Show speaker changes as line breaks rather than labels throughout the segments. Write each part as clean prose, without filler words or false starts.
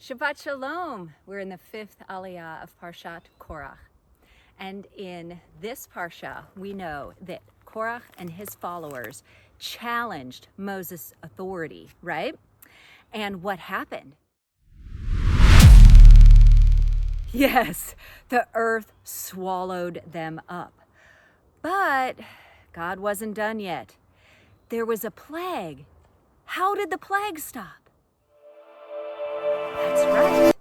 Shabbat Shalom. We're in the fifth aliyah of Parshat Korach. And in this parsha, we know that Korach and his followers challenged Moses' authority, right? And what happened? Yes, the earth swallowed them up. But God wasn't done yet. There was a plague. How did the plague stop? That's right.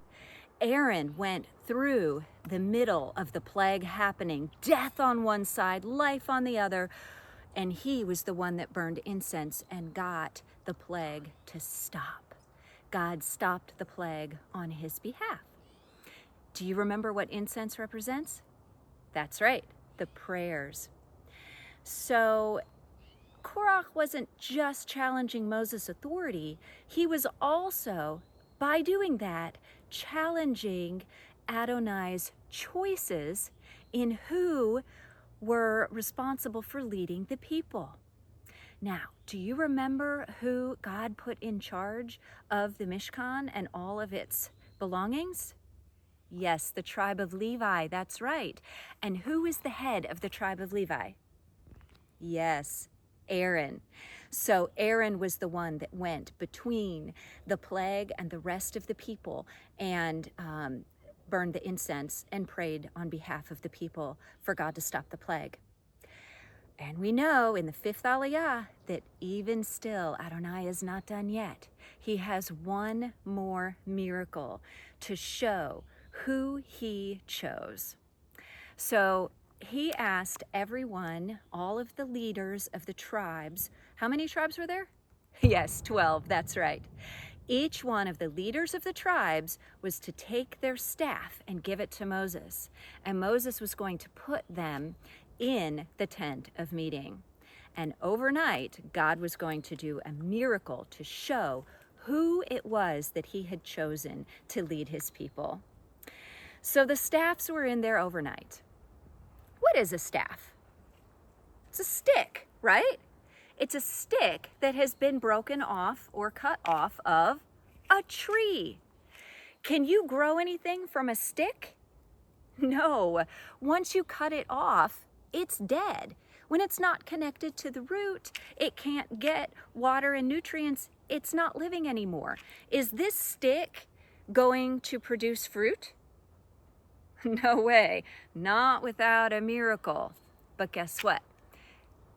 Aaron went through the middle of the plague happening, death on one side, life on the other, and he was the one that burned incense and got the plague to stop. God stopped the plague on his behalf. Do you remember what incense represents? That's right, the prayers. So Korach wasn't just challenging Moses' authority, he was also, by doing that, challenging Adonai's choices in who were responsible for leading the people. Now, do you remember who God put in charge of the Mishkan and all of its belongings? Yes, the tribe of Levi, that's right. And who is the head of the tribe of Levi? Yes, Aaron. So Aaron was the one that went between the plague and the rest of the people and burned the incense and prayed on behalf of the people for God to stop the plague. And we know in the fifth aliyah that even still Adonai is not done yet. He has one more miracle to show who he chose. So he asked everyone, all of the leaders of the tribes, how many tribes were there? Yes, 12, that's right. Each one of the leaders of the tribes was to take their staff and give it to Moses. And Moses was going to put them in the tent of meeting. And overnight, God was going to do a miracle to show who it was that he had chosen to lead his people. So the staffs were in there overnight. What is a staff? It's a stick, right? It's a stick that has been broken off or cut off of a tree. Can you grow anything from a stick? No. Once you cut it off, it's dead. When it's not connected to the root, it can't get water and nutrients. It's not living anymore. Is this stick going to produce fruit? No way, not without a miracle. But guess what?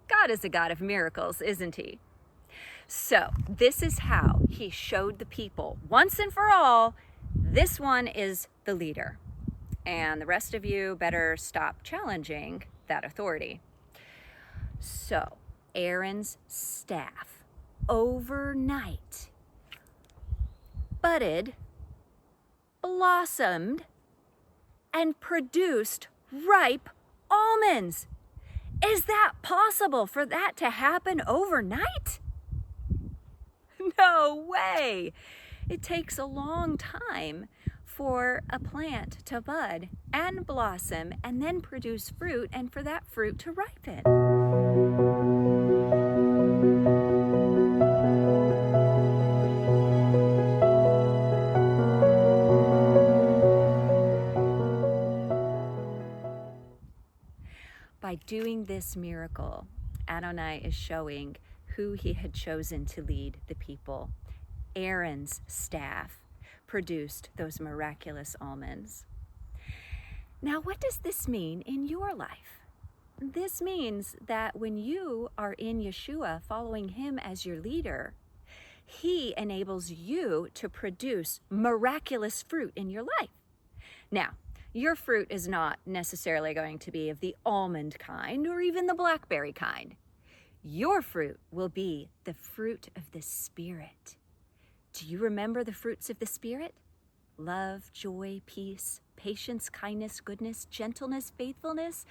God is a God of miracles, isn't he? So this is how he showed the people once and for all, this one is the leader. And the rest of you better stop challenging that authority. So Aaron's staff overnight budded, blossomed, and produced ripe almonds. Is that possible for that to happen overnight? No way. It takes a long time for a plant to bud and blossom and then produce fruit and for that fruit to ripen. By doing this miracle, Adonai is showing who he had chosen to lead the people. Aaron's staff produced those miraculous almonds. Now, what does this mean in your life? This means that when you are in Yeshua, following him as your leader, he enables you to produce miraculous fruit in your life. Now, your fruit is not necessarily going to be of the almond kind or even the blackberry kind. Your fruit will be the fruit of the Spirit. Do you remember the fruits of the Spirit? Love, joy, peace, patience, kindness, goodness, gentleness, faithfulness,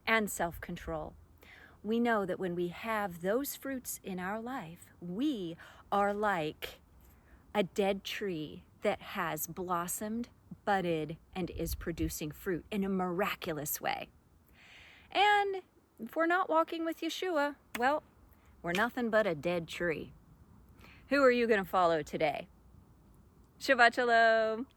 and self-control. We know that when we have those fruits in our life, we are like a dead tree that has blossomed, budded, and is producing fruit in a miraculous way. And if we're not walking with Yeshua, well, we're nothing but a dead tree. Who are you going to follow today? Shabbat Shalom.